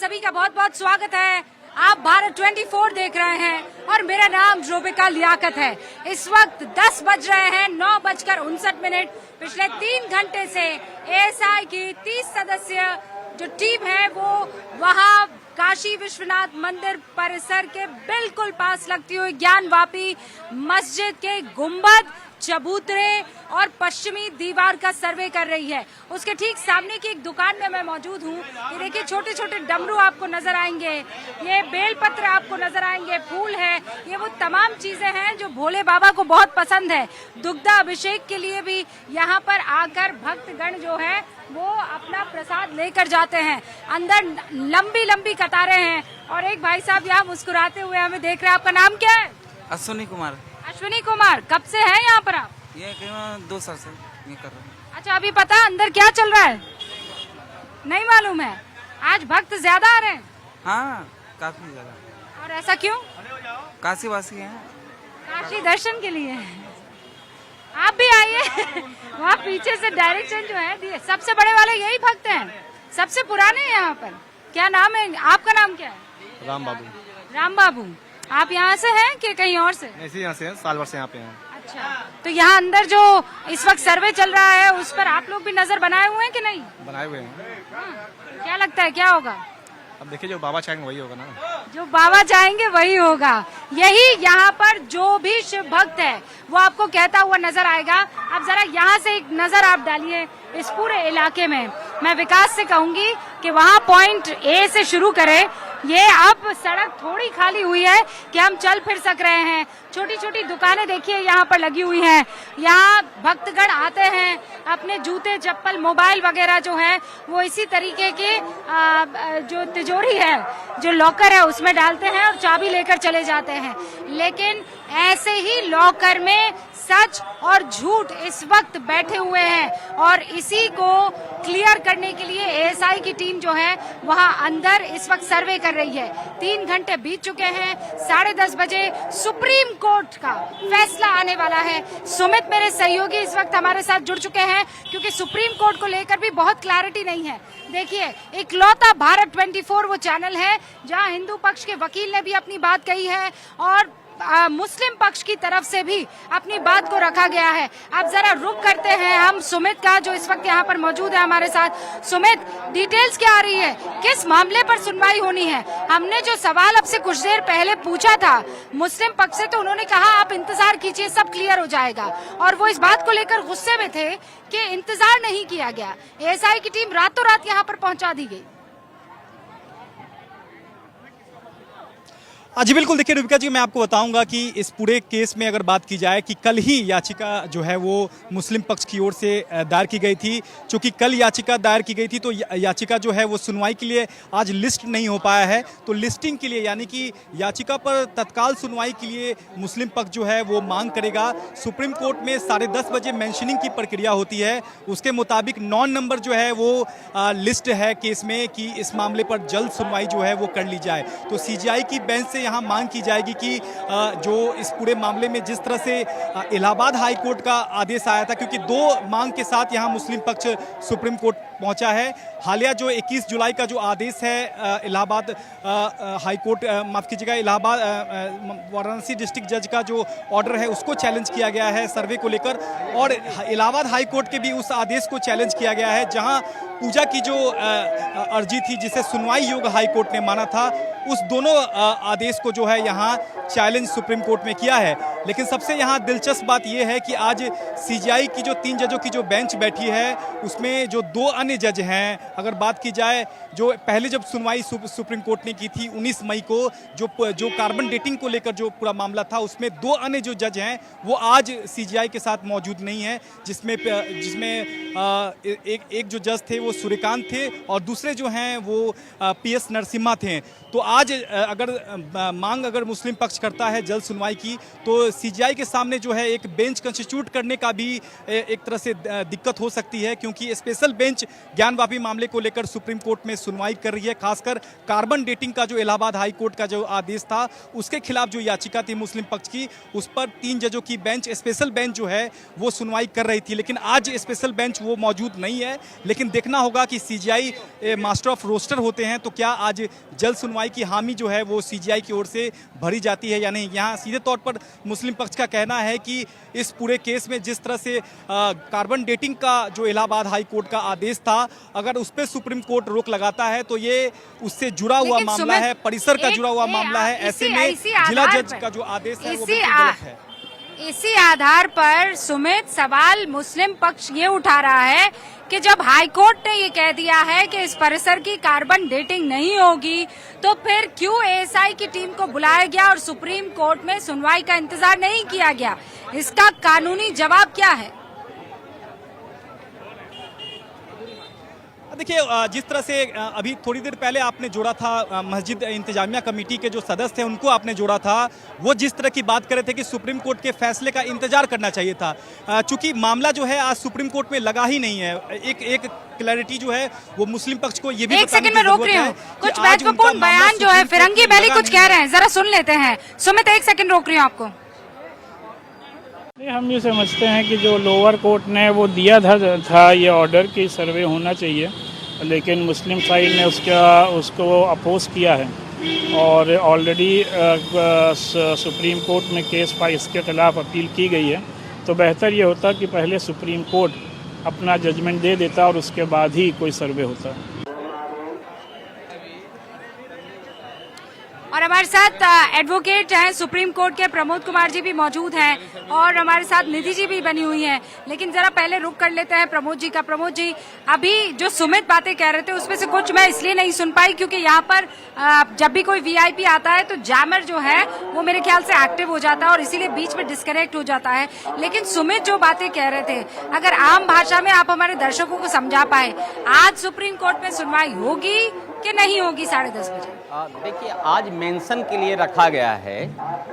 सभी का बहुत बहुत स्वागत है। आप भारत 24 देख रहे हैं और मेरा नाम रोबिका लियाकत है। इस वक्त 10 बज रहे हैं, 9:59। पिछले 3 घंटे से एएसआई की 30 सदस्य जो टीम है वो वहां काशी विश्वनाथ मंदिर परिसर के बिल्कुल पास लगती हुई ज्ञानवापी मस्जिद के गुंबद, चबूतरे और पश्चिमी दीवार का सर्वे कर रही है। उसके ठीक सामने की एक दुकान में मैं मौजूद हूँ। ये देखिए, छोटे छोटे डमरू आपको नजर आएंगे, ये बेलपत्र आपको नजर आएंगे, फूल है, ये वो तमाम चीजें हैं जो भोले बाबा को बहुत पसंद है। दुग्धा अभिषेक के लिए भी यहाँ पर आकर भक्तगण जो है वो अपना प्रसाद लेकर जाते हैं। अंदर लंबी लंबी कतारें हैं और एक भाई साहब यहाँ मुस्कुराते हुए हमें देख रहे हैं। आपका नाम क्या है? अश्विनी कुमार। अश्विनी कुमार, कब से है यहाँ पर आप? ये करीबन 2 साल से ये कर रहा हूँ। अच्छा, अभी पता अंदर क्या चल रहा है? नहीं मालूम है। आज भक्त ज्यादा आ रहे हैं? हाँ, काफी ज्यादा। और ऐसा क्यों? काशी वासी हैं। काशी दर्शन के लिए। आप भी आइए। वहाँ पीछे से डायरेक्शन जो है दिए। सबसे बड़े वाले यही भक्त हैं, सबसे पुराने हैं यहाँ पर। क्या नाम है आपका? नाम क्या है? राम बाबू। राम बाबू, आप यहाँ से हैं कि कहीं और से? ऐसे यहाँ से हैं, साल भर से यहाँ पे हैं। अच्छा, तो यहाँ अंदर जो इस वक्त सर्वे चल रहा है उस पर आप लोग भी नजर बनाए हुए हैं कि नहीं? बनाए हुए हैं। क्या लगता है क्या होगा? अब देखिए, जो बाबा चाहेंगे वही होगा ना। जो बाबा चाहेंगे वही होगा। यही यहाँ पर जो भी शिव भक्त है वो आपको कहता हुआ नजर आएगा। अब जरा यहाँ से एक नजर आप डालिए इस पूरे इलाके में। मैं विकास से कहूंगी कि वहाँ पॉइंट ए से शुरू करें। ये अब सड़क थोड़ी खाली हुई है कि हम चल फिर सक रहे हैं। छोटी छोटी दुकानें देखिए यहाँ पर लगी हुई हैं। यहाँ भक्तगण आते हैं, अपने जूते चप्पल मोबाइल वगैरह जो है वो इसी तरीके के जो तिजोरी है, जो लॉकर है उसमें डालते हैं और चाबी लेकर चले जाते हैं। लेकिन ऐसे ही लॉकर में सच और झूठ इस वक्त बैठे हुए हैं और इसी को क्लियर करने के लिए एएसआई की टीम जो है वहां अंदर इस वक्त सर्वे कर रही है। 3 घंटे बीत चुके हैं। 10:30 बजे सुप्रीम कोर्ट का फैसला आने वाला है। सुमित मेरे सहयोगी इस वक्त हमारे साथ जुड़ चुके हैं क्योंकि सुप्रीम कोर्ट को लेकर भी बहुत क्लैरिटी नहीं है। देखिए, इकलौता भारत 24 वो चैनल है जहां हिंदू पक्ष के वकील ने भी अपनी बात कही है और मुस्लिम पक्ष की तरफ से भी अपनी बात को रखा गया है। अब जरा रुक करते हैं हम सुमित का, जो इस वक्त यहाँ पर मौजूद है हमारे साथ। सुमित, डिटेल्स क्या आ रही है? किस मामले पर सुनवाई होनी है? हमने जो सवाल अब से कुछ देर पहले पूछा था मुस्लिम पक्ष से, तो उन्होंने कहा आप इंतजार कीजिए, सब क्लियर हो जाएगा। और वो इस बात को लेकर गुस्से में थे कि इंतजार नहीं किया गया। एएसआई की टीम रातों रात यहाँ पर पहुंचा दी गई। जी बिल्कुल। देखिए रुबिका जी, मैं आपको बताऊंगा कि इस पूरे केस में अगर बात की जाए कि कल ही याचिका जो है वो मुस्लिम पक्ष की ओर से दायर की गई थी। चूंकि कल याचिका दायर की गई थी तो याचिका जो है वो सुनवाई के लिए आज लिस्ट नहीं हो पाया है। तो लिस्टिंग के लिए, यानी कि याचिका पर तत्काल सुनवाई के लिए मुस्लिम पक्ष जो है वो मांग करेगा। सुप्रीम कोर्ट में 10:30 बजे मेंशनिंग की प्रक्रिया होती है। उसके मुताबिक 9 नंबर जो है वो लिस्ट है केस में कि इस मामले पर जल्द सुनवाई जो है वो कर ली जाए। तो सीजीआई की बेंच से यहाँ मांग की जाएगी कि जो इस पूरे मामले में जिस तरह से इलाहाबाद हाई कोर्ट का आदेश आया था, क्योंकि 2 मांग के साथ यहाँ मुस्लिम पक्ष सुप्रीम कोर्ट पहुंचा है। हालिया जो 21 जुलाई का जो आदेश है इलाहाबाद हाई कोर्ट, माफ कीजिएगा, इलाहाबाद वाराणसी डिस्ट्रिक्ट जज का जो ऑर्डर है उसको चैलेंज किया गया है सर्वे को लेकर। और इलाहाबाद हाई कोर्ट के भी उस आदेश को चैलेंज किया गया है जहां पूजा की जो अर्जी थी जिसे सुनवाई योग्य हाई कोर्ट ने माना था, उस दोनों आदेश को जो है यहाँ चैलेंज सुप्रीम कोर्ट में किया है। लेकिन सबसे यहाँ दिलचस्प बात यह है कि आज सीजीआई की जो 3 जजों की जो बेंच बैठी है उसमें जो 2 अन्य जज हैं, अगर बात की जाए जो पहले जब सुनवाई सुप्रीम कोर्ट ने की थी 19 मई को, जो कार्बन डेटिंग को लेकर जो पूरा मामला था, उसमें 2 अन्य जो जज हैं वो आज सीजीआई के साथ मौजूद नहीं है, जिसमें एक जो जज थे वो सूर्यकांत थे और दूसरे जो हैं वो पीएस नरसिम्हा थे। तो आज अगर मुस्लिम पक्ष करता है जल्द सुनवाई की, तो सीजीआई के सामने जो है एक बेंच कंस्टिट्यूट करने का भी एक तरह से दिक्कत हो सकती है, क्योंकि स्पेशल बेंच ज्ञानवापी मामले को लेकर सुप्रीम कोर्ट में सुनवाई कर रही है। खासकर कार्बन डेटिंग का जो इलाहाबाद हाई कोर्ट का जो आदेश था उसके खिलाफ जो याचिका थी मुस्लिम पक्ष की, उस पर 3 जजों की बेंच, स्पेशल बेंच जो है वो सुनवाई कर रही थी। लेकिन आज स्पेशल बेंच वो मौजूद नहीं है। लेकिन देखना होगा कि सीजीआई मास्टर ऑफ रोस्टर होते हैं, तो क्या आज जल्द सुनवाई की हामी जो है वो सीजीआई की ओर से भरी जाती है या नहीं। यहाँ सीधे तौर पर मुस्लिम पक्ष का कहना है कि इस पूरे केस में जिस तरह से कार्बन डेटिंग का जो इलाहाबाद हाई कोर्ट का आदेश था, अगर उस पर सुप्रीम कोर्ट रोक लगाता है तो ये उससे जुड़ा हुआ मामला है, परिसर का जुड़ा हुआ मामला है। ऐसे में जिला जज का जो आदेश है वो बिल्कुल गलत है। इसी आधार पर सुमित सवाल मुस्लिम पक्ष ये उठा रहा है कि जब हाई कोर्ट ने ये कह दिया है कि इस परिसर की कार्बन डेटिंग नहीं होगी, तो फिर क्यों एएसआई की टीम को बुलाया गया और सुप्रीम कोर्ट में सुनवाई का इंतजार नहीं किया गया? इसका कानूनी जवाब क्या है? देखिए, जिस तरह से अभी थोड़ी देर पहले आपने जोड़ा था मस्जिद इंतजामिया कमेटी के जो सदस्य हैं उनको आपने जोड़ा था, वो जिस तरह की बात कर रहे थे कि सुप्रीम कोर्ट के फैसले का इंतजार करना चाहिए था। चूंकि मामला जो है आज सुप्रीम कोर्ट में लगा ही नहीं है, एक क्लैरिटी जो है वो मुस्लिम पक्ष को ये भी एक सेकंड में रोक रही हूँ, कुछ महत्वपूर्ण बयान जो है फिरंगी बैली कुछ कह रहे हैं, जरा सुन लेते हैं। सुमित, एक सेकंड रोक रही हूँ आपको। हम ये समझते हैं कि जो लोअर कोर्ट ने वो दिया था ये ऑर्डर कि सर्वे होना चाहिए, लेकिन मुस्लिम साइड ने उसको अपोज किया है और ऑलरेडी सुप्रीम कोर्ट में केस इसके खिलाफ अपील की गई है। तो बेहतर ये होता कि पहले सुप्रीम कोर्ट अपना जजमेंट दे देता और उसके बाद ही कोई सर्वे होता। और हमारे साथ एडवोकेट हैं सुप्रीम कोर्ट के प्रमोद कुमार जी भी मौजूद हैं और हमारे साथ निधि जी भी बनी हुई हैं। लेकिन जरा पहले रुक कर लेते हैं प्रमोद जी का। प्रमोद जी, अभी जो सुमित बातें कह रहे थे उसमें से कुछ मैं इसलिए नहीं सुन पाई क्योंकि यहाँ पर जब भी कोई वीआईपी आता है तो जैमर जो है वो मेरे ख्याल से एक्टिव हो जाता है और इसीलिए बीच में डिस्कनेक्ट हो जाता है। लेकिन सुमित जो बातें कह रहे थे, अगर आम भाषा में आप हमारे दर्शकों को समझा पाए, आज सुप्रीम कोर्ट में सुनवाई होगी कि नहीं होगी 10:30 बजे? देखिए, आज मेंशन के लिए रखा गया है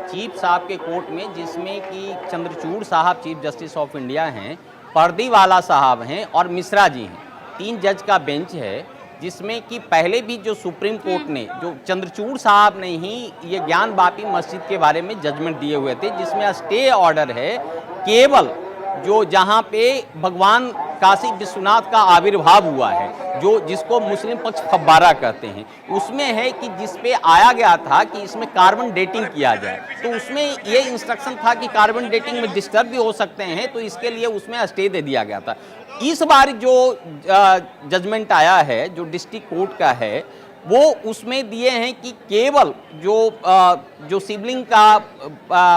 चीफ साहब के कोर्ट में, जिसमें कि चंद्रचूड़ साहब चीफ जस्टिस ऑफ इंडिया हैं, पर्दीवाला साहब हैं और मिश्रा जी हैं। 3 जज का बेंच है, जिसमें कि पहले भी जो सुप्रीम कोर्ट ने, जो चंद्रचूड़ साहब ने ही ये ज्ञानवापी मस्जिद के बारे में जजमेंट दिए हुए थे, जिसमें स्टे ऑर्डर है केवल जो जहाँ पे भगवान काशी विश्वनाथ का आविर्भाव हुआ है, जो जिसको मुस्लिम पक्ष फब्बारा कहते हैं, उसमें है कि जिस पे आया गया था कि इसमें कार्बन डेटिंग किया जाए। तो उसमें ये इंस्ट्रक्शन था कि कार्बन डेटिंग में डिस्टर्ब भी हो सकते हैं, तो इसके लिए उसमें स्टे दे दिया गया था। इस बार जो जजमेंट आया है, जो डिस्ट्रिक्ट कोर्ट का है, वो उसमें दिए हैं कि केवल जो शिवलिंग का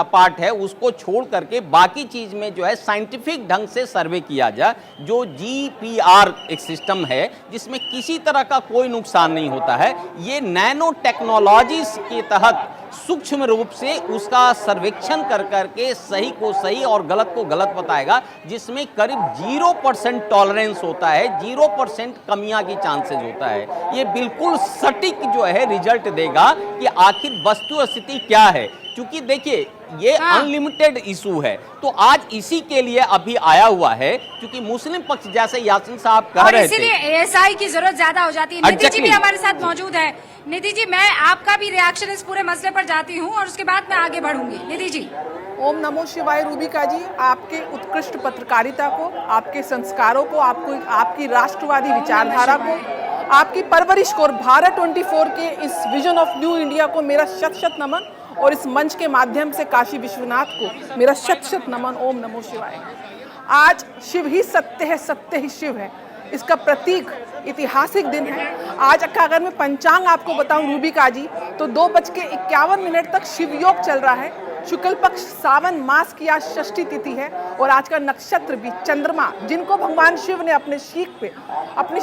पार्ट है उसको छोड़ करके बाकी चीज़ में जो है साइंटिफिक ढंग से सर्वे किया जाए, जो GPR एक सिस्टम है जिसमें किसी तरह का कोई नुकसान नहीं होता है। ये नैनो टेक्नोलॉजी के तहत सूक्ष्म रूप से उसका सर्वेक्षण कर करके सही को सही और गलत को गलत बताएगा, जिसमें करीब 0% टॉलरेंस होता है, 0% कमियां की चांसेस होता है। ये बिल्कुल सटीक जो है रिजल्ट देगा कि आखिर वस्तु स्थिति क्या है, क्योंकि देखिए ये अनलिमिटेड इशू है। तो आज इसी के लिए अभी आया हुआ है, क्योंकि मुस्लिम पक्ष जैसे यासीन साहब कह रहे थे, इसीलिए एएसआई की जरूरत ज्यादा हो जाती है। निधि जी भी हमारे साथ मौजूद है। निधि जी, मैं आपका भी रिएक्शन इस पूरे मसले पर जाती हूँ और उसके बाद मैं आगे बढ़ूंगी। निधि जी। ओम नमो शिवाय। रूबिका जी, आपके उत्कृष्ट पत्रकारिता को, आपके संस्कारों को, आपकी राष्ट्रवादी विचारधारा को, आपकी परवरिश को और भारत 24 के इस विजन ऑफ न्यू इंडिया को मेरा शत-शत नमन, और इस मंच के माध्यम से काशी विश्वनाथ को मेरा शत-शत नमन। ओम नमो शिवाय। आज शिव ही सत्य है, सत्य ही शिव है, इसका प्रतीक ऐतिहासिक दिन है आज का। अगर मैं पंचांग आपको बताऊं रूबिका जी, तो 2:51 तक शिवयोग चल रहा है। शुक्ल पक्ष सावन मास की आज षष्ठी तिथि है और आज का नक्षत्र भी चंद्रमा, जिनको भगवान शिव ने अपने अपने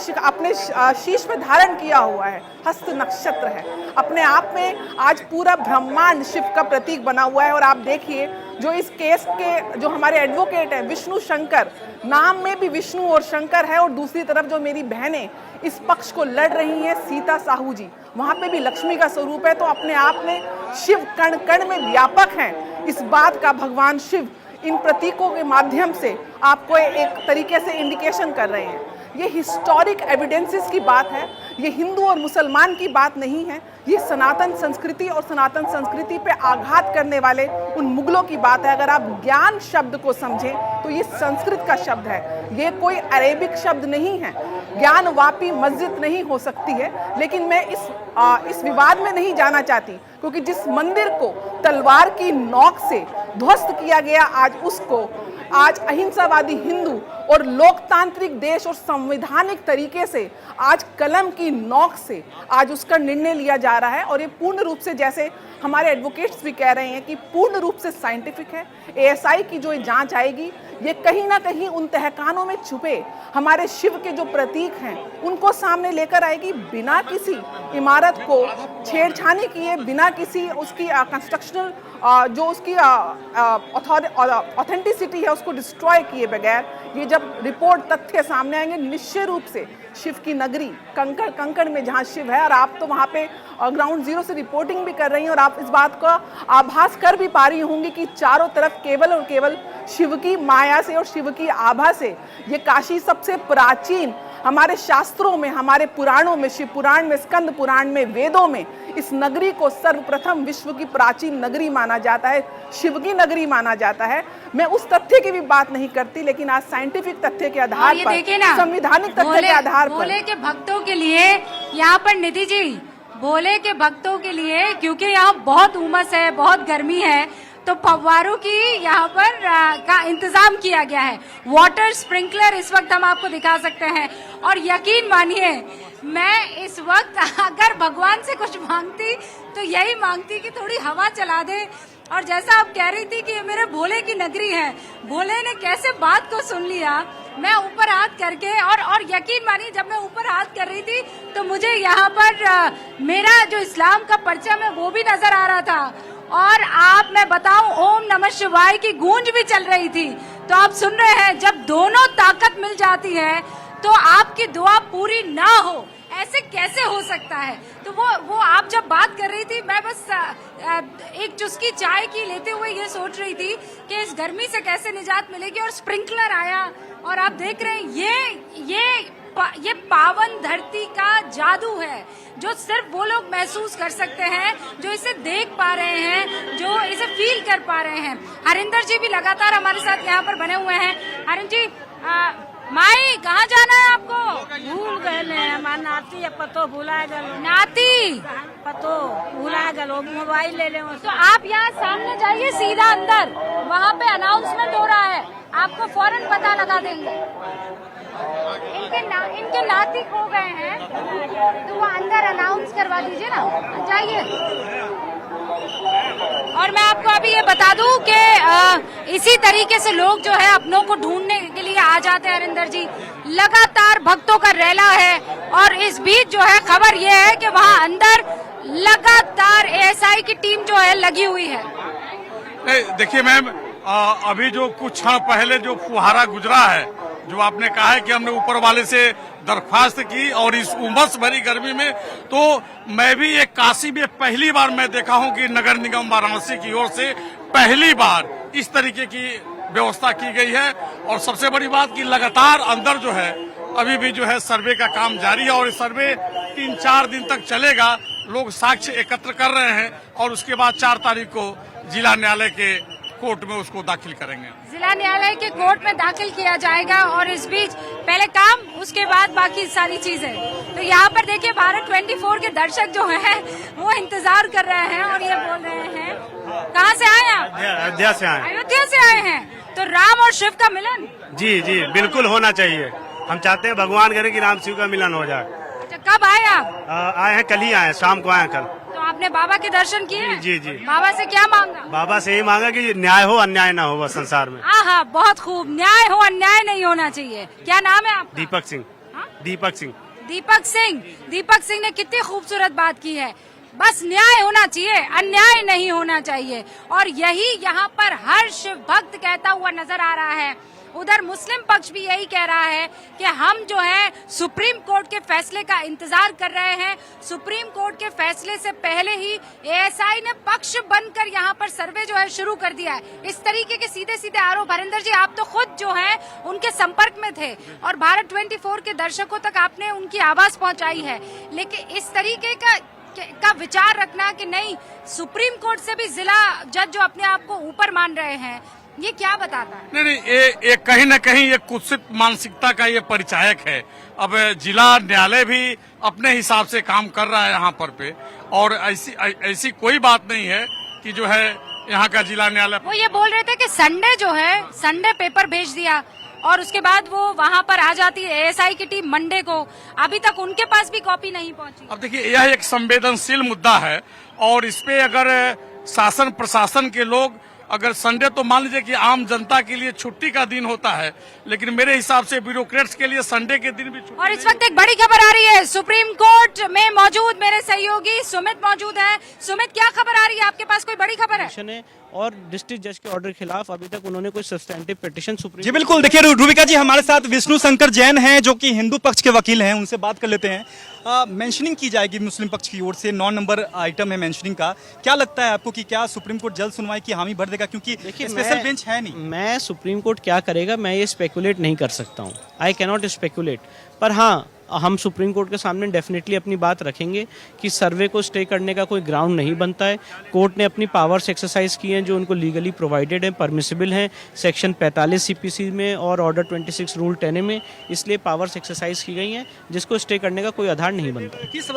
शीश पे धारण किया हुआ है, हस्त नक्षत्र है। अपने आप में आज पूरा ब्रह्मांड शिव का प्रतीक बना हुआ है। और आप देखिए, जो इस केस के जो हमारे एडवोकेट हैं विष्णु शंकर, नाम में भी विष्णु और शंकर है, और दूसरी तरफ जो मेरी बहनें इस पक्ष को लड़ रही हैं, सीता साहू जी, वहाँ पे भी लक्ष्मी का स्वरूप है। तो अपने आप में शिव कण कण में व्यापक हैं। इस बात का भगवान शिव इन प्रतीकों के माध्यम से आपको एक तरीके से इंडिकेशन कर रहे हैं। ये हिस्टोरिक एविडेंसेस की बात है, ये हिंदू और मुसलमान की बात नहीं है, ये सनातन संस्कृति और सनातन संस्कृति पे आघात करने वाले उन मुगलों की बात है। अगर आप ज्ञान शब्द को समझें तो ये संस्कृत का शब्द है, ये कोई अरेबिक शब्द नहीं है। ज्ञान वापी मस्जिद नहीं हो सकती है, लेकिन मैं इस विवाद में नहीं जाना चाहती, क्योंकि जिस मंदिर को तलवार की नोक से ध्वस्त किया गया, आज अहिंसावादी हिंदू और लोकतांत्रिक देश और संवैधानिक तरीके से आज कलम की नोक से आज उसका निर्णय लिया जा रहा है। और ये पूर्ण रूप से, जैसे हमारे एडवोकेट्स भी कह रहे हैं, कि पूर्ण रूप से साइंटिफिक है। एएसआई की जो जांच आएगी, ये कहीं ना कहीं उन तहखानों में छुपे हमारे शिव के जो प्रतीक हैं उनको सामने लेकर आएगी, बिना किसी इमारत को छेड़छानी किए, बिना किसी उसकी कंस्ट्रक्शनल जो उसकी ऑथेंटिसिटी है उसको डिस्ट्रॉय किए बगैर ये जब रिपोर्ट तथ्य सामने आएंगे, निश्चय रूप से शिव की नगरी कंकड़ में जहाँ शिव है, और आप तो वहाँ पे ग्राउंड जीरो से रिपोर्टिंग भी कर रही हैं और आप इस बात का आभास कर भी पा रही होंगी कि चारों तरफ केवल और केवल शिव की माया से और शिव की आभा से ये काशी सबसे प्राचीन, हमारे शास्त्रों में, हमारे पुराणों में, शिव पुराण में, स्कंद पुराण में, वेदों में इस नगरी को सर्वप्रथम विश्व की प्राचीन नगरी माना जाता है, शिव की नगरी माना जाता है। मैं उस तथ्य की भी बात नहीं करती, लेकिन आज साइंटिफिक तथ्य के आधार पर, संवैधानिक तथ्य के आधार पर, भोले के भक्तों के लिए यहाँ पर निधि जी, भोले के भक्तों के लिए, क्योंकि यहाँ बहुत उमस है, बहुत गर्मी है, तो फव्वारों की यहाँ पर का इंतजाम किया गया है। वाटर स्प्रिंकलर इस वक्त हम आपको दिखा सकते हैं। और यकीन मानिए, मैं इस वक्त अगर भगवान से कुछ मांगती तो यही मांगती कि थोड़ी हवा चला दे। और जैसा आप कह रही थी कि ये मेरे भोले की नगरी है, भोले ने कैसे बात को सुन लिया। मैं ऊपर हाथ करके और यकीन मानिए, जब मैं ऊपर हाथ कर रही थी तो मुझे यहाँ पर मेरा जो इस्लाम का परचम है वो भी नजर आ रहा था। और आप, मैं बताऊं, ओम नमः शिवाय की गूंज भी चल रही थी। तो आप सुन रहे हैं, जब दोनों ताकत मिल जाती है तो आपकी दुआ पूरी ना हो, ऐसे कैसे हो सकता है। तो वो आप जब बात कर रही थी, मैं बस एक चुस्की चाय की लेते हुए ये सोच रही थी कि इस गर्मी से कैसे निजात मिलेगी। और स्प्रिंकलर आया और आप देख रहे हैं, ये पावन धरती का जादू है, जो सिर्फ वो लोग महसूस कर सकते हैं जो इसे देख पा रहे हैं, जो इसे फील कर पा रहे हैं। हरिंदर जी भी लगातार हमारे साथ यहाँ पर बने हुए हैं। हरिंदर जी, माई कहाँ जाना है आपको? भूल गए, हमार नाती है, पतो भुला गलो। नाती पतो भुला गलो, मोबाइल ले ले। तो आप यहाँ सामने जाइए, सीधा अंदर, वहाँ पे अनाउंसमेंट हो रहा है, आपको फौरन पता लगा देंगे। इनके नाती खो गए हैं, तो वो अंदर अनाउंस करवा दीजिए ना, जाइए। और मैं आपको अभी ये बता दूं कि इसी तरीके से लोग जो है अपनों को ढूंढने के लिए आ जाते हैं। हरिंदर जी, लगातार भक्तों का रैला है, और इस बीच जो है खबर ये है कि वहाँ अंदर लगातार एएसआई की टीम जो है लगी हुई है। देखिए मैम, अभी जो कुछ क्षण पहले जो फुहारा गुजरा है, जो आपने कहा है कि हमने ऊपर वाले से दरख्वास्त की, और इस उमस भरी गर्मी में, तो मैं भी एक काशी में पहली बार मैं देखा हूं कि नगर निगम वाराणसी की ओर से पहली बार इस तरीके की व्यवस्था की गई है। और सबसे बड़ी बात कि लगातार अंदर जो है अभी भी जो है सर्वे का काम जारी है, और सर्वे 3-4 दिन तक चलेगा। लोग साक्ष्य एकत्र कर रहे हैं, और उसके बाद 4 तारीख को जिला न्यायालय के कोर्ट में उसको दाखिल करेंगे। जिला न्यायालय के कोर्ट में दाखिल किया जाएगा, और इस बीच पहले काम, उसके बाद बाकी सारी चीजें। तो यहाँ पर देखिए, भारत 24 के दर्शक जो हैं वो इंतजार कर रहे हैं, और ये बोल रहे हैं, कहाँ से आए आप? अयोध्या से आए। अयोध्या से आए हैं, तो राम और शिव का मिलन? जी जी, बिल्कुल होना चाहिए। हम चाहते हैं भगवान करे कि राम शिव का मिलन हो जाए। अच्छा, कब आए आप? आए हैं, कल ही आए, शाम को आए कल। तो आपने बाबा के दर्शन किए? जी जी। बाबा से क्या मांगा? बाबा से यही मांगा कि न्याय हो, अन्याय ना हो बस संसार में। हाँ, बहुत खूब, न्याय हो, अन्याय नहीं होना चाहिए। क्या नाम है आपका? दीपक सिंह। दीपक सिंह। दीपक सिंह। दीपक सिंह ने कितनी खूबसूरत बात की है। बस न्याय होना चाहिए, अन्याय नहीं होना चाहिए, और यही यहाँ पर हर शिव भक्त कहता हुआ नजर आ रहा है। उधर मुस्लिम पक्ष भी यही कह रहा है कि हम जो है सुप्रीम कोर्ट के फैसले का इंतजार कर रहे हैं। सुप्रीम कोर्ट के फैसले से पहले ही एएसआई ने पक्ष बनकर यहाँ पर सर्वे जो है शुरू कर दिया है। इस तरीके के सीधे सीधे आरोप, हरिंदर जी आप तो खुद जो है उनके संपर्क में थे और भारत 24 के दर्शकों तक आपने उनकी आवाज पहुंचाई है, लेकिन इस तरीके का विचार रखना कि नहीं सुप्रीम कोर्ट से भी जिला जज जो अपने आप को ऊपर मान रहे हैं, ये क्या बताता है? नहीं, ये कहीं न कहीं ये कुत्सित मानसिकता का ये परिचायक है। अब जिला न्यायालय भी अपने हिसाब से काम कर रहा है यहाँ पर पे, और ऐसी कोई बात नहीं है कि जो है यहाँ का जिला न्यायालय। वो ये बोल रहे थे कि संडे पेपर भेज दिया और उसके बाद वो वहाँ पर आ जाती है एएसआई की टीम मंडे को, अभी तक उनके पास भी कॉपी नहीं पहुंची। अब देखिए यह एक संवेदनशील मुद्दा है और इस पे अगर शासन प्रशासन के लोग अगर संडे तो मान लीजिए कि आम जनता के लिए छुट्टी का दिन होता है, लेकिन मेरे हिसाब से ब्यूरोक्रेट्स के लिए संडे के दिन भी छुट्टी। और इस वक्त एक बड़ी खबर आ रही है, सुप्रीम कोर्ट में मौजूद मेरे सहयोगी सुमित मौजूद है। सुमित, क्या खबर आ रही है आपके पास? कोई बड़ी खबर है? और डिस्ट्रिक्ट जज के ऑर्डर के खिलाफ अभी तक उन्होंने कोई सब्सटेंटिव पिटीशन सुप्रीम। जी बिल्कुल, देखिए रूबिका जी हमारे साथ विष्णु शंकर जैन हैं जो कि हिंदू पक्ष के वकील हैं, उनसे बात कर लेते हैं। मेंशनिंग की जाएगी मुस्लिम पक्ष की ओर से, 9 नंबर आइटम है मेंशनिंग का। क्या लगता है आपको कि क्या सुप्रीम कोर्ट जल्द सुनवाई की हामी भर देगा, क्योंकि स्पेशल बेंच है नहीं? मैं सुप्रीम कोर्ट क्या करेगा मैं ये स्पेकुलेट नहीं कर सकता हूँ, आई कैनॉट स्पेकुलेट, पर हाँ हम सुप्रीम कोर्ट के सामने डेफिनेटली अपनी बात रखेंगे कि सर्वे को स्टे करने का कोई ग्राउंड नहीं बनता है। कोर्ट ने अपनी पावर्स एक्सरसाइज की हैं जो उनको लीगली प्रोवाइडेड हैं, परमिसिबल हैं सेक्शन 45 सीपीसी में और ऑर्डर 26 रूल 10 में, इसलिए पावर्स एक्सरसाइज की गई हैं जिसको स्टे करने का कोई आधार नहीं बनता। किस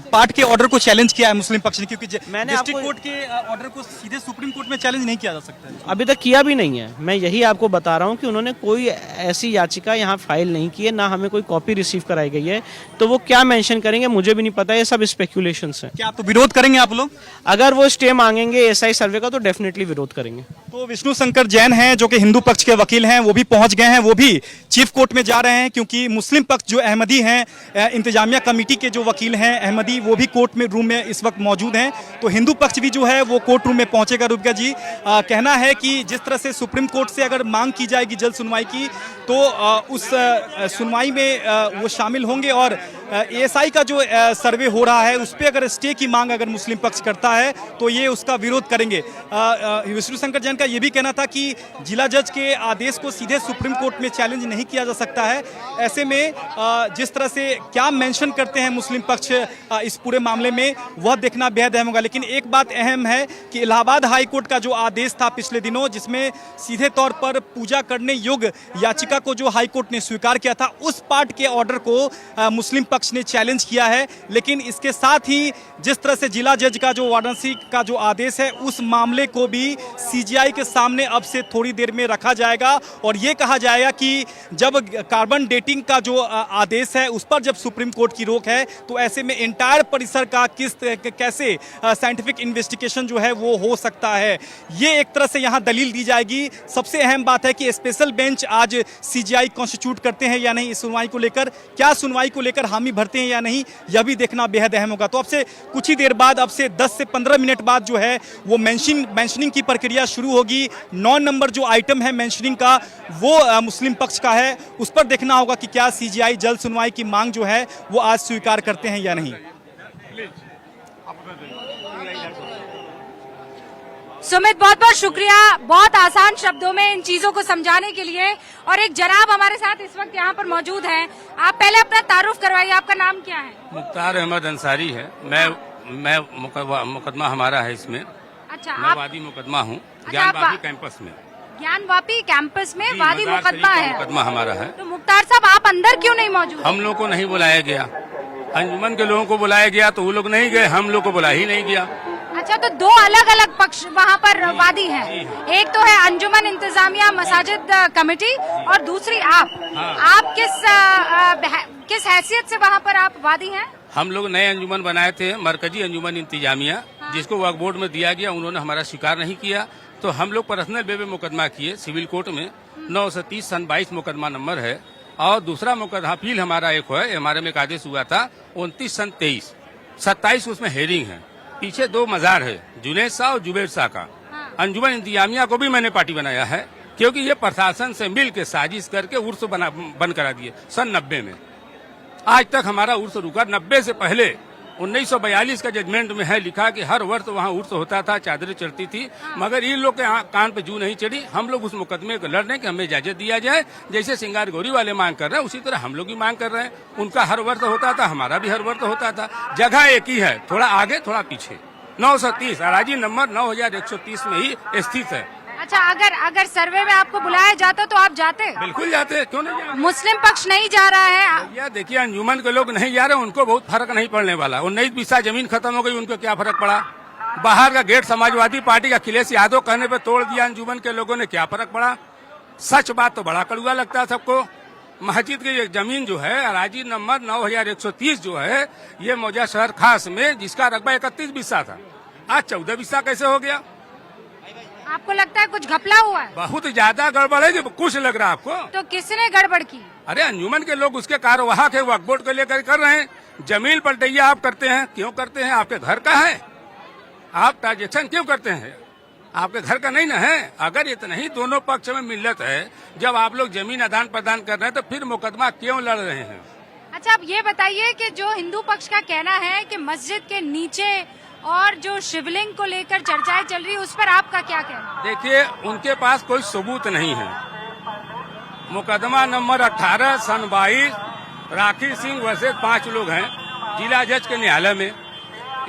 पार्ट के ऑर्डर को चैलेंज किया है मुस्लिम पक्ष ने, क्योंकि मैंने डिस्ट्रिक्ट कोर्ट के ऑर्डर को सीधे सुप्रीम कोर्ट में चैलेंज नहीं किया जा सकता है? अभी तक किया भी नहीं है, मैं यही आपको बता रहा हूँ कि उन्होंने कोई ऐसी याचिका यहाँ फाइल नहीं की है, ना हमें कोई कॉपी रिसीव कराई गई है, तो वो क्या मेंशन करेंगे मुझे भी नहीं पता, ये सब स्पेकुलेशंस हैं। क्या आप तो विरोध करेंगे आप लोग? अगर वो स्टे मांगेंगे एएसआई सर्वे का तो डेफिनेटली विरोध करेंगे। तो विष्णु शंकर जैन हैं जो कि हिंदू पक्ष के वकील हैं, वो भी पहुंच गए हैं, वो भी चीफ कोर्ट में जा रहे हैं, क्योंकि मुस्लिम पक्ष जो अहमदी हैं, इंतजामिया कमेटी के जो वकील हैं अहमदी, वो भी कोर्ट में रूम में इस वक्त मौजूद हैं। तो हिंदू पक्ष भी जो है वो कोर्ट रूम में पहुंचेगा। रूबिका जी, कहना है कि जिस तरह से सुप्रीम कोर्ट से अगर मांग की जाएगी जल्द सुनवाई की, तो उस सुनवाई में वो शामिल होंगे और एएसआई का जो सर्वे हो रहा है उस पर अगर स्टे की मांग अगर मुस्लिम पक्ष करता है तो ये उसका विरोध करेंगे। विष्णु शंकर जैन का ये भी कहना था कि जिला जज के आदेश को सीधे सुप्रीम कोर्ट में चैलेंज नहीं किया जा सकता है। ऐसे में जिस तरह से क्या मेंशन करते हैं मुस्लिम पक्ष इस पूरे मामले में, वह देखना बेहद अहम होगा। लेकिन एक बात अहम है कि इलाहाबाद हाई कोर्ट का जो आदेश था पिछले दिनों, जिसमें सीधे तौर पर पूजा करने योग्य याचिका को जो हाई कोर्ट ने स्वीकार किया था, उस पार्ट के ऑर्डर को मुस्लिम पक्ष ने चैलेंज किया है। लेकिन इसके साथ ही जिस तरह से जिला जज का जो वाराणसी का जो आदेश है, उस मामले को भी सीजीआई के सामने अब से थोड़ी देर में रखा जाएगा और ये कहा जाएगा कि जब कार्बन डेटिंग का जो आदेश है उस पर जब सुप्रीम कोर्ट की रोक है, तो ऐसे में एंटायर परिसर का कैसे साइंटिफिक इन्वेस्टिगेशन जो है वो हो सकता है, ये एक तरह से यहाँ दलील दी जाएगी। सबसे अहम बात है कि स्पेशल बेंच आज सीजीआई कॉन्स्टिट्यूट करते हैं या नहीं, इस सुनवाई को लेकर क्या सुनवाई को लेकर हामी भरते हैं या नहीं, यह भी देखना बेहद अहम होगा। तो अब से कुछ ही देर बाद, अब से 10 से 15 मिनट बाद जो है वो मेंशनिंग की प्रक्रिया शुरू होगी। 9 नंबर जो आइटम है मेंशनिंग का, वो मुस्लिम पक्ष का है, उस पर देखना होगा कि क्या सीजीआई जल्द सुनवाई की मांग जो है वो आज स्वीकार करते हैं या नहीं। सुमित, बहुत बहुत शुक्रिया, बहुत आसान शब्दों में इन चीजों को समझाने के लिए। और एक जनाब हमारे साथ इस वक्त यहाँ पर मौजूद हैं, आप पहले अपना तारुफ करवाइए, आपका नाम क्या है? मुख्तार अहमद अंसारी है। मैं मुकदमा हमारा है इसमें। अच्छा, मैं वादी मुकदमा हूँ ज्ञानवापी कैंपस में। ज्ञानवापी कैंपस में वादी मुकदमा है, मुकदमा हमारा है। तो मुख्तार साहब आप अंदर क्यों नहीं मौजूद? हम लोग को नहीं बुलाया गया, अंजुमन के लोगों को बुलाया गया तो वो लोग नहीं गए, हम लोग को बुला ही नहीं गया। अच्छा, तो दो अलग अलग पक्ष वहाँ पर वादी हैं, एक तो है अंजुमन इंतजामिया मसाजिद कमेटी और दूसरी आप। हाँ। आप किस हैसियत से वहाँ पर आप वादी हैं? हम लोग नए अंजुमन बनाए थे, मरकजी अंजुमन इंतजामिया, जिसको वक्फ बोर्ड में दिया गया, उन्होंने हमारा स्वीकार नहीं किया, तो हम लोग पर्सनल वे में मुकदमा किए सिविल कोर्ट में। 930 सन 22 मुकदमा नंबर है। और दूसरा मुकदमा अपील हमारा एक है, हमारे में एक आदेश हुआ था 29 सन 23, 27 उसमें हेयरिंग है। पीछे 2 मजार है, जुनैद शाह और जुबैर शाह का। अंजुमन इंतजामिया को भी मैंने पार्टी बनाया है क्योंकि ये प्रशासन से मिल के साजिश करके उर्स बंद करा दिए सन 90 में। आज तक हमारा उर्स रुका। 90 से पहले 1942 का जजमेंट में है लिखा कि हर वर्ष वहाँ उर्स होता था, चादरें चढ़ती थी, मगर इन लोग के कान पे जू नहीं चढ़ी। हम लोग उस मुकदमे को लड़ रहे हैं कि हमें इजाजत दिया जाए। जैसे सिंगार गौरी वाले मांग कर रहे हैं, उसी तरह हम लोग भी मांग कर रहे हैं। उनका हर वर्ष होता था, हमारा भी हर वर्ष होता था। जगह एक ही है, थोड़ा आगे थोड़ा पीछे। 930 अराजी नंबर 9130 में ही स्थित है। अच्छा, अगर सर्वे में आपको बुलाया जाता तो आप जाते? बिल्कुल जाते, क्यों नहीं जाते? मुस्लिम पक्ष नहीं जा रहा है। भैया देखिए, अंजुमन के लोग नहीं जा रहे, उनको बहुत फर्क नहीं पड़ने वाला। 19 बीसा जमीन खत्म हो गई, उनको क्या फर्क पड़ा? बाहर का गेट समाजवादी पार्टी का अखिलेश यादव कहने पे तोड़ दिया अंजुमन के लोगों ने, क्या फर्क पड़ा? सच बात तो बड़ा कड़वा लगता है सबको। मस्जिद की जमीन जो है अराजी नंबर 9130 जो है, ये मौजा शहर खास में जिसका रकबा 31 बीसा था, आज 14 बीसा कैसे हो गया? आपको लगता है कुछ घपला हुआ है? बहुत ज्यादा गड़बड़ है। कुछ लग रहा है आपको? तो किसने गड़बड़ की? अरे अंजुमन के लोग उसके कार्यवाहक है, वक्फ बोर्ड को लेकर कर रहे हैं। जमीन पर टैया आप करते हैं, क्यों करते हैं? आपके घर का है, आप ट्रांजेक्शन क्यों करते हैं? आपके घर का नहीं ना है। अगर इतना ही दोनों पक्ष में मिलत है, जब आप लोग जमीन आदान प्रदान कर रहे हैं, तो फिर मुकदमा क्यों लड़ रहे हैं? अच्छा, आप ये बताइए कि जो हिंदू पक्ष का कहना है कि मस्जिद के नीचे और जो शिवलिंग को लेकर चर्चाएं चल रही है, उस पर आपका क्या कहना? देखिए, उनके पास कोई सबूत नहीं है। मुकदमा नंबर 18 सन 22 राखी सिंह वर्सेस 5 लोग हैं जिला जज के न्यायालय में।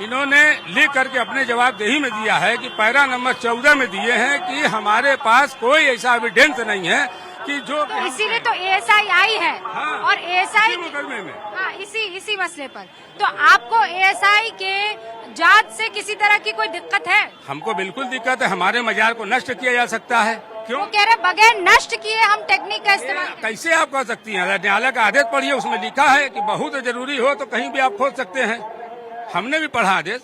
इन्होंने लिख करके अपने जवाबदेही में दिया है कि पैरा नंबर 14 में दिए हैं कि हमारे पास कोई ऐसा एविडेंस नहीं है कि जो तो इसीलिए तो एएसआई आई है। हाँ, और एएसआई मुकदमे में इसी मसले पर तो आपको एएसआई के जांच से किसी तरह की कोई दिक्कत है? हमको बिल्कुल दिक्कत है। हमारे मजार को नष्ट किया जा सकता है, क्यों? वो कह रहे बगैर नष्ट किए हम टेक्निक का इस्तेमाल करें। कैसे आप कर सकती हैं? न्यायालय का आदेश पढ़िए, उसमें लिखा है कि बहुत जरूरी हो तो कहीं भी आप खोज सकते हैं। हमने भी पढ़ा आदेश।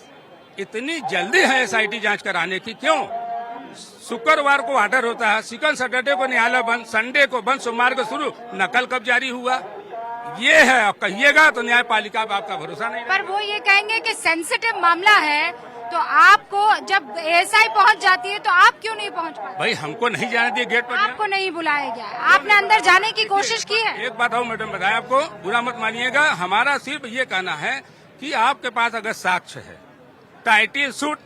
इतनी जल्दी है एसआईटी जांच कराने की, क्यों? शुक्रवार को ऑर्डर होता है, सेकंड सैटरडे को न्यायालय बंद, संडे को बंद, सोमवार को शुरू। नकल कब जारी हुआ? ये है, आप कहिएगा तो न्यायपालिका पे आपका भरोसा नहीं। पर वो ये कहेंगे कि सेंसिटिव मामला है, तो आपको जब एएसआई पहुंच जाती है तो आप क्यों नहीं पहुंच पाते? भाई हमको नहीं जाने दिए गेट पर। आपको नहीं बुलाया गया है, आपने अंदर जाने की कोशिश की है? एक बात और मैडम बताया, आपको बुरा मत मानिएगा, हमारा सिर्फ ये कहना है कि आपके पास अगर साक्ष्य है, टाइटल सूट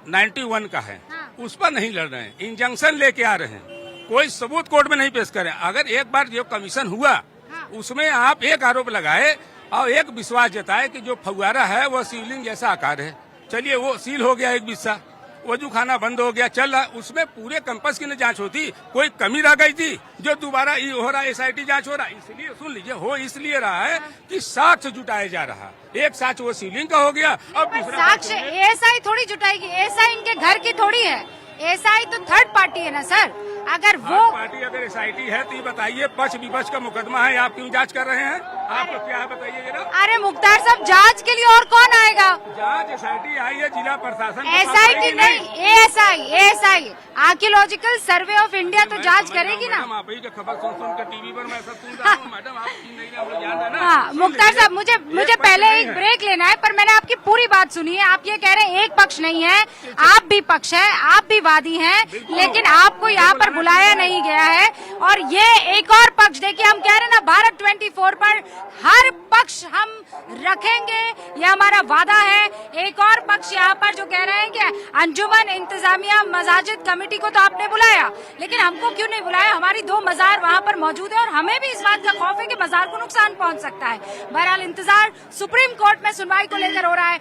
91 का है, उस पर नहीं लड़ रहे हैं, इंजंक्शन लेके आ रहे हैं, कोई सबूत कोर्ट में नहीं पेश करें। अगर एक बार जो कमीशन हुआ उसमें आप एक आरोप लगाए और एक विश्वास जताए कि जो फव्वारा है वो शिवलिंग जैसा आकार है, चलिए वो सील हो गया, एक बिस्सा वजू खाना बंद हो गया, चल रहा, उसमें पूरे कैंपस की न जांच होती, कोई कमी रह गई थी जो दोबारा हो रहा, एसआईटी जांच हो रहा। इसलिए सुन लीजिए, हो इसलिए रहा है कि साक्ष्य जुटाया जा रहा। एक साक्ष्य वो शिवलिंग का हो गया, अब दूसरा साक्ष्य एएसआई थोड़ी जुटाएगी, एएसआई इनके घर की थोड़ी है, एएसआई तो थर्ड पार्टी है ना सर। अगर वो पार्टी अगर एसआईटी है तो ये बताइए, पक्ष विपक्ष का मुकदमा है, आप क्यों जांच कर रहे हैं? आपको क्या है बताइए जरा। अरे मुख्तार साहब, जांच के लिए और कौन आएगा? जांच एसआईटी आई है, जिला प्रशासन एसआईटी नहीं, ASI archaeological survey of India तो जांच करेगी ना। आप ही का खबर सुन के टीवी पर मैं सब सुन रहा हूँ मैडम, आप नहीं हम लोग जान रहे हैं ना। हाँ मुख्तार साहब, मुझे पहले एक ब्रेक लेना है, पर मैंने आपकी पूरी बात सुनी है। आप ये कह रहे हैं एक पक्ष नहीं है, आप भी पक्ष है, आप भी वादी हैं, लेकिन आपको यहाँ पर बुलाया नहीं गया है। और ये एक और पक्ष, देखिए हम कह रहे हैं ना, भारत 24 पर हर पक्ष हम रखेंगे, ये हमारा वादा है। एक और पक्ष यहाँ पर जो कह रहे हैं कि अंजुमन इंतजामिया मसाजिद कमेटी को तो आपने बुलाया, लेकिन हमको क्यों नहीं बुलाया? हमारी 2 मजार वहाँ पर मौजूद है और हमें भी इस बात का खौफ है कि मजार को नुकसान पहुँच सकता है। बहरहाल इंतजार सुप्रीम कोर्ट में सुनवाई को लेकर हो रहा है।